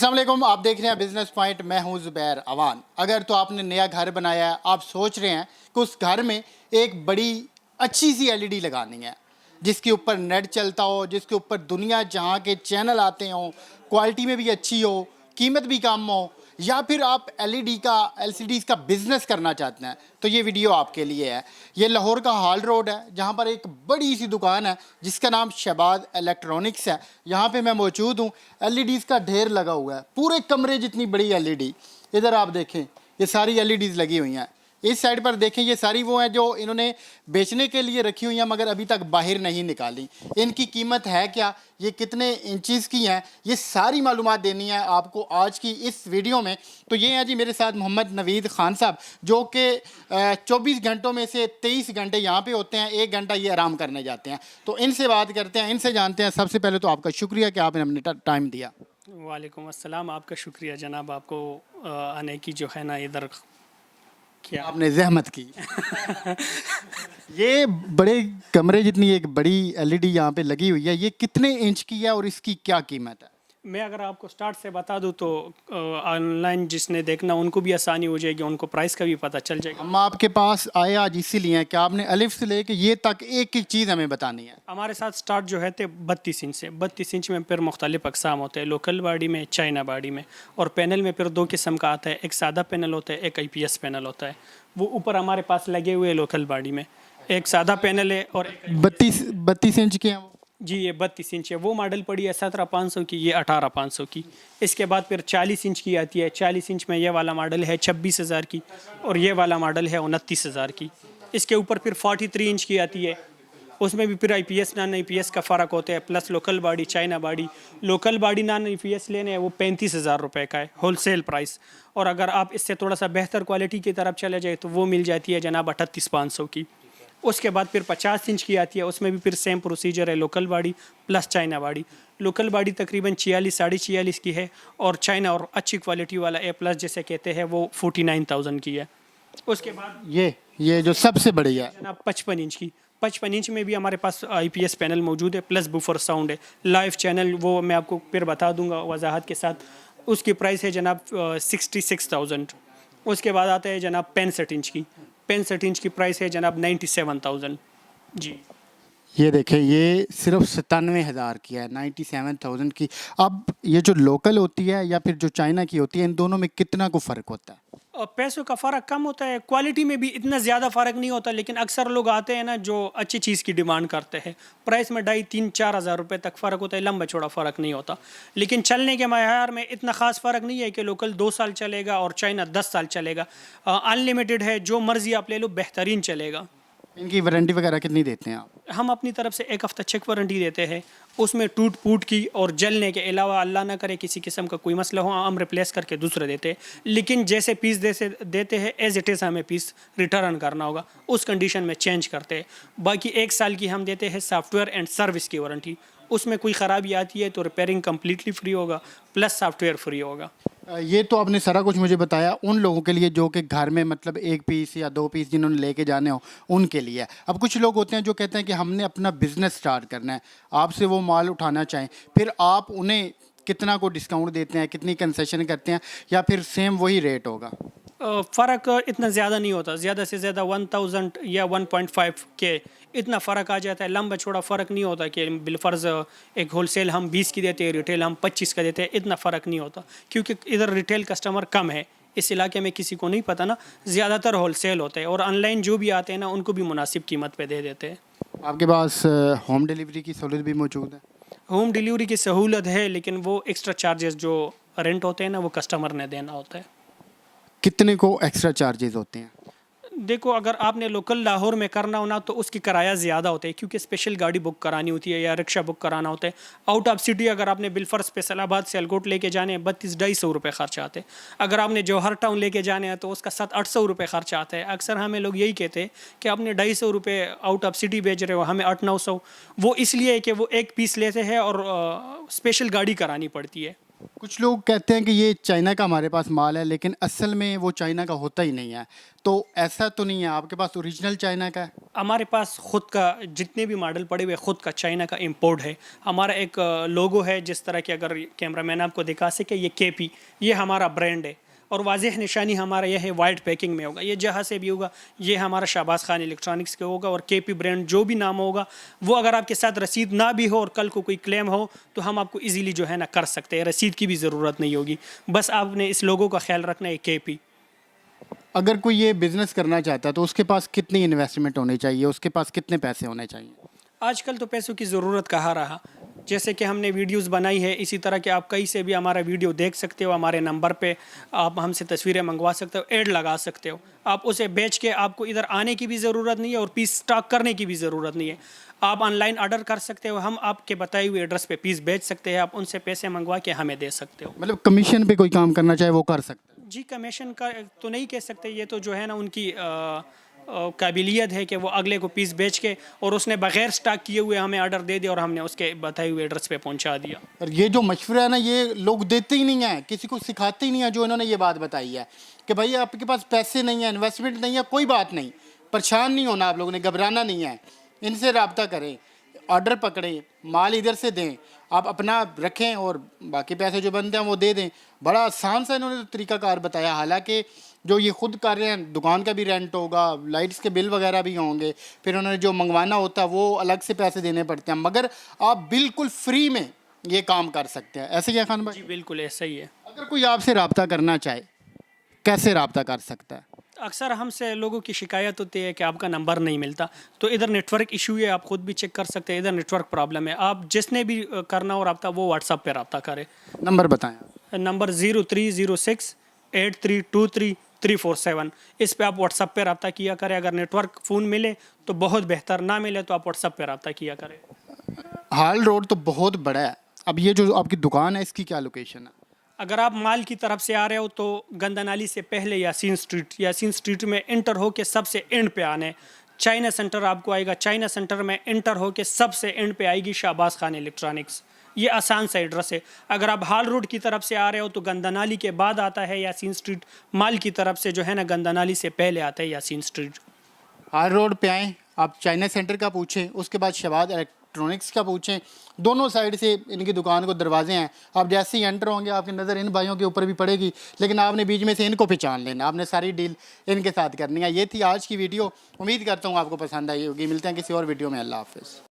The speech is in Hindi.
अस्सलाम वालेकुम, आप देख रहे हैं बिजनेस पॉइंट। मैं हूं ज़ुबैर अवान। अगर तो आपने नया घर बनाया है, आप सोच रहे हैं कि उस घर में एक बड़ी अच्छी सी एलईडी लगानी है जिसके ऊपर नेट चलता हो, जिसके ऊपर दुनिया जहां के चैनल आते हों, क्वालिटी में भी अच्छी हो, कीमत भी कम हो, या फिर आप एलईडी का एलसीडीज़ का बिज़नेस करना चाहते हैं, तो ये वीडियो आपके लिए है। ये लाहौर का हॉल रोड है जहाँ पर एक बड़ी सी दुकान है जिसका नाम शहबाज इलेक्ट्रॉनिक्स है। यहाँ पे मैं मौजूद हूँ। एलईडीज़ का ढेर लगा हुआ है, पूरे कमरे जितनी बड़ी एलईडी। इधर आप देखें, ये सारी एलईडीज़ लगी हुई हैं। इस साइड पर देखें, ये सारी वो हैं जो इन्होंने बेचने के लिए रखी हुई हैं मगर अभी तक बाहर नहीं निकाली। इनकी कीमत है क्या, ये कितने इंचज़ की हैं, ये सारी मालूमात देनी है आपको आज की इस वीडियो में। तो ये हैं जी मेरे साथ मोहम्मद नवीद खान साहब, जो कि 24 घंटों में से 23 घंटे यहाँ पे होते हैं, 1 घंटा ये आराम करने जाते हैं। तो इनसे बात करते हैं, इनसे जानते हैं। सबसे पहले तो आपका शुक्रिया कि आपने अपने टाइम दिया। वालेकुम अस्सलाम, आपका शुक्रिया जनाब। आपको आने की जो है ना इधर क्या आपने जहमत की। ये बड़े कमरे जितनी एक बड़ी एलईडी यहाँ पे लगी हुई है, ये कितने इंच की है और इसकी क्या कीमत है? मैं अगर आपको स्टार्ट से बता दूं तो ऑनलाइन जिसने देखना उनको भी आसानी हो जाएगी, उनको प्राइस का भी पता चल जाएगा। हम आपके पास आए आज इसीलिए कि आपने अलिफ से लेके ये तक एक एक चीज़ हमें बतानी है। हमारे साथ स्टार्ट जो है थे 32 इंच से। 32 इंच में फिर मुख्तलिफ अकसाम होते हैं, लोकल बॉडी में, चाइना बॉडी में। और पैनल में फिर 2 किस्म का आता है, एक सादा पैनल होता है, एक IPS पैनल होता है। वो ऊपर हमारे पास लगे हुए लोकल बॉडी में एक सादा पैनल है और 32 इंच के हैं वो। जी ये 32 इंच है। वो मॉडल पड़ी है 17,500 की, ये 18,500 की। इसके बाद फिर 40 इंच की आती है। 40 इंच में ये वाला मॉडल है 26,000 की और ये वाला मॉडल है 29,000 की। इसके ऊपर फिर 43 इंच की आती है। उसमें भी फिर IPS नॉन IPS का फ़र्क होता है, plus local body, China body. Local body non IPS लेने हैं वो 35,000 रुपये का है होलसेल प्राइस। और अगर आप इससे थोड़ा सा बेहतर क्वालिटी की तरफ चले जाए तो वो मिल जाती है जनाब 38,500 की। उसके बाद फिर 50 इंच की आती है। उसमें भी फिर सेम प्रोसीजर है, local body plus China body. Local body तकरीबन 46 साढ़े 46 की है और चाइना और अच्छी क्वालिटी वाला A+ जैसे कहते हैं वो 49,000 की है। उसके बाद ये जो सबसे बड़ी है जनाब 55 इंच की। 55 इंच में भी हमारे पास IPS पैनल मौजूद है, प्लस बुफर साउंड है, लाइव चैनल, वो मैं आपको फिर बता दूंगा वजाहत के साथ। उसकी प्राइस है जनाब 66,000। उसके बाद आता है जनाब 65 इंच की। 65 इंच की प्राइस है जनाब 97,000 जी। ये देखें, ये सिर्फ 97,000 की है, 97,000 की। अब ये जो लोकल होती है या फिर जो चाइना की होती है, इन दोनों में कितना को फ़र्क होता है? और पैसों का फ़र्क कम होता है, क्वालिटी में भी इतना ज़्यादा फ़र्क नहीं होता। लेकिन अक्सर लोग आते हैं ना जो अच्छी चीज़ की डिमांड करते हैं, प्राइस में 2,500-4 हज़ार रुपये तक फ़र्क होता है, लंबा चौड़ा फ़र्क नहीं होता। लेकिन चलने के मयार में इतना ख़ास फ़र्क नहीं है कि लोकल 2 साल चलेगा और चाइना 10 साल चलेगा। अनलिमिटेड है, जो मर्ज़ी आप ले लो, बेहतरीन चलेगा। इनकी वारंटी वगैरह कितनी देते हैं आप? हम अपनी तरफ से 1 हफ़्ता चेक वारंटी देते हैं। उसमें टूट फूट की और जलने के अलावा अल्लाह ना करे किसी किस्म का कोई मसला हो, हम रिप्लेस करके दूसरे देते हैं। लेकिन जैसे पीस देते हैं एज इट इज़ हमें पीस रिटर्न करना होगा, उस कंडीशन में चेंज करते हैं। बाकी 1 साल की हम देते हैं सॉफ्टवेयर एंड सर्विस की वारंटी। उसमें कोई ख़राबी आती है तो रिपेयरिंग कम्प्लीटली फ्री होगा, प्लस सॉफ्टवेयर फ्री होगा। ये तो आपने सारा कुछ मुझे बताया उन लोगों के लिए जो कि घर में मतलब 1 पीस या 2 पीस जिन्होंने लेके जाने हो उनके लिए। अब कुछ लोग होते हैं जो कहते हैं कि हमने अपना बिजनेस स्टार्ट करना है, आपसे वो माल उठाना चाहें, फिर आप उन्हें कितना को डिस्काउंट देते हैं, कितनी कंसेशन करते हैं, या फिर सेम वही रेट होगा? फ़र्क इतना ज़्यादा नहीं होता, ज़्यादा से ज़्यादा 1,000 या 1.5 के इतना फ़र्क आ जाता है। लंबा छोड़ा फ़र्क नहीं होता कि बिलफ़र्ज़ एक होलसेल हम 20 की देते हैं, रिटेल हम 25 का देते हैं, इतना फ़र्क नहीं होता। क्योंकि इधर रिटेल कस्टमर कम है, इस इलाके में किसी को नहीं पता ना, ज़्यादातर होलसेल होते हैं। और ऑनलाइन जो भी आते हैं ना उनको भी मुनासिब कीमत पे दे देते हैं। आपके पास होम डिलीवरी की सहूलत भी मौजूद है? होम डिलीवरी की सहूलत है, लेकिन वो एक्स्ट्रा चार्जेस जो रेंट होते हैं ना वो कस्टमर ने देना होता है। कितने को एक्स्ट्रा चार्जेस होते हैं? देखो, अगर आपने लोकल लाहौर में करना हो ना तो उसकी किराया ज़्यादा होता है, क्योंकि स्पेशल गाड़ी बुक करानी होती है या रिक्शा बुक कराना होता है। आउट ऑफ सिटी अगर आपने बिलफर्स फैसलाबाद से अलकोट लेके जाने हैं 32-250 रुपये खर्चा आते हैं। अगर आपने जौहर टाउन लेके जाने हैं तो उसका 700-800 रुपये खर्चा आता है। अक्सर हमें लोग यही कहते हैं कि आपने 250 रुपये आउट ऑफ सिटी भेज रहे हो, हमें 800-900। वो इसलिए है कि वो एक पीस लेते हैं और स्पेशल गाड़ी करानी पड़ती है। कुछ लोग कहते हैं कि ये चाइना का हमारे पास माल है, लेकिन असल में वो चाइना का होता ही नहीं है। तो ऐसा तो नहीं है, आपके पास ओरिजिनल चाइना का है? हमारे पास खुद का जितने भी मॉडल पड़े हुए खुद का चाइना का इंपोर्ट है। हमारा एक लोगो है, जिस तरह की अगर कैमरामैन आपको दिखा सके, ये केपी, ये हमारा ब्रांड है। और वाज़ेह निशानी हमारा यह है, वाइट पैकिंग में होगा, ये जहाँ से भी होगा, ये हमारा शाहबाज खान इलेक्ट्रॉनिक्स के होगा। और केपी ब्रांड जो भी नाम होगा, वो अगर आपके साथ रसीद ना भी हो और कल को कोई क्लेम हो, तो हम आपको इजीली जो है ना कर सकते हैं, रसीद की भी ज़रूरत नहीं होगी। बस आपने इस लोगों का ख्याल रखना है, केपी। अगर कोई ये बिज़नेस करना चाहता है तो उसके पास कितनी इन्वेस्टमेंट होनी चाहिए, उसके पास कितने पैसे होने चाहिए? आजकल तो पैसों की ज़रूरत कहाँ रहा। जैसे कि हमने वीडियोस बनाई है, इसी तरह के आप कहीं से भी हमारा वीडियो देख सकते हो। हमारे नंबर पे आप हमसे तस्वीरें मंगवा सकते हो, ऐड लगा सकते हो। आप उसे बेच के आपको इधर आने की भी ज़रूरत नहीं है और पीस स्टॉक करने की भी ज़रूरत नहीं है। आप ऑनलाइन ऑर्डर कर सकते हो, हम आपके बताए हुए एड्रेस पे पीस बेच सकते हैं, आप उनसे पैसे मंगवा के हमें दे सकते हो। मतलब कमीशन पे कोई काम करना चाहे वो कर सकता है? जी, कमीशन का तो नहीं कह सकते, ये तो जो है ना उनकी काबिलियत है कि वो अगले को पीस बेच के और उसने बगैर स्टॉक किए हुए हमें ऑर्डर दे दिया और हमने उसके बताए हुए एड्रेस पे पहुंचा दिया। और ये जो मशवरा है ना, ये लोग देते ही नहीं है, किसी को सिखाते ही नहीं है। जो इन्होंने ये बात बताई है कि भाई आपके पास पैसे नहीं है, इन्वेस्टमेंट नहीं है, कोई बात नहीं, परेशान नहीं होना, आप लोगों ने घबराना नहीं है, इनसे रब्ता करें, ऑर्डर पकड़ें, माल इधर से दें, आप अपना रखें और बाकी पैसे जो बनते हैं वो दे दें। बड़ा आसान सा इन्होंने तो तरीकाकार बताया। हालांकि जो ये खुद कर रहे हैं, दुकान का भी रेंट होगा, लाइट्स के बिल वगैरह भी होंगे, फिर उन्होंने जो मंगवाना होता है वो अलग से पैसे देने पड़ते हैं, मगर आप बिल्कुल फ्री में ये काम कर सकते हैं। ऐसे ही है खान भाई? जी बिल्कुल ऐसा ही है। अगर कोई आपसे रब्ता करना चाहे, कैसे रब्ता कर सकता है? अक्सर हमसे लोगों की शिकायत होती है कि आपका नंबर नहीं मिलता, तो इधर नेटवर्क इशू है, आप खुद भी चेक कर सकते हैं, इधर नेटवर्क प्रॉब्लम है। आप जिसने भी करना हो रब्ता, वो व्हाट्सअप पे रब्ता करें। नंबर बताएं आप। नंबर 0306832347, इस पे आप व्हाट्सअप पे रब्ता किया करें। अगर नेटवर्क फ़ोन मिले तो बहुत बेहतर, ना मिले तो आप व्हाट्सअप पे रब्ता किया करें। हाल रोड तो बहुत बड़ा है। अब ये जो आपकी दुकान है, इसकी क्या लोकेशन है? अगर आप माल की तरफ से आ रहे हो तो गंदा नाली से पहले यासीन स्ट्रीट में इंटर हो के सबसे एंड पे आने, चाइना सेंटर आपको आएगा, चाइना सेंटर में इंटर हो के सबसे एंड पे आएगी शाहबाज खान इलेक्ट्रॉनिक्स। ये आसान सा एड्रेस है। अगर आप हाल रोड की तरफ से आ रहे हो तो गंदा नाली के बाद आता है यासीन स्ट्रीट, माल की तरफ से जो है ना गंदा नाली से पहले आता है यासीन स्ट्रीट। हाल रोड पे आएँ, आप चाइना सेंटर का पूछें, उसके बाद शहबाज इलेक्ट्रॉनिक्स का पूछें। दोनों साइड से इनकी दुकान को दरवाजे हैं। आप जैसे ही एंटर होंगे आपकी नज़र इन भाइयों के ऊपर भी पड़ेगी, लेकिन आपने बीच में से इनको पहचान लेना, आपने सारी डील इनके साथ करनी है। ये थी आज की वीडियो, उम्मीद करता हूँ आपको पसंद आई होगी। मिलते हैं किसी और वीडियो में। अल्लाह हाफ़िज़।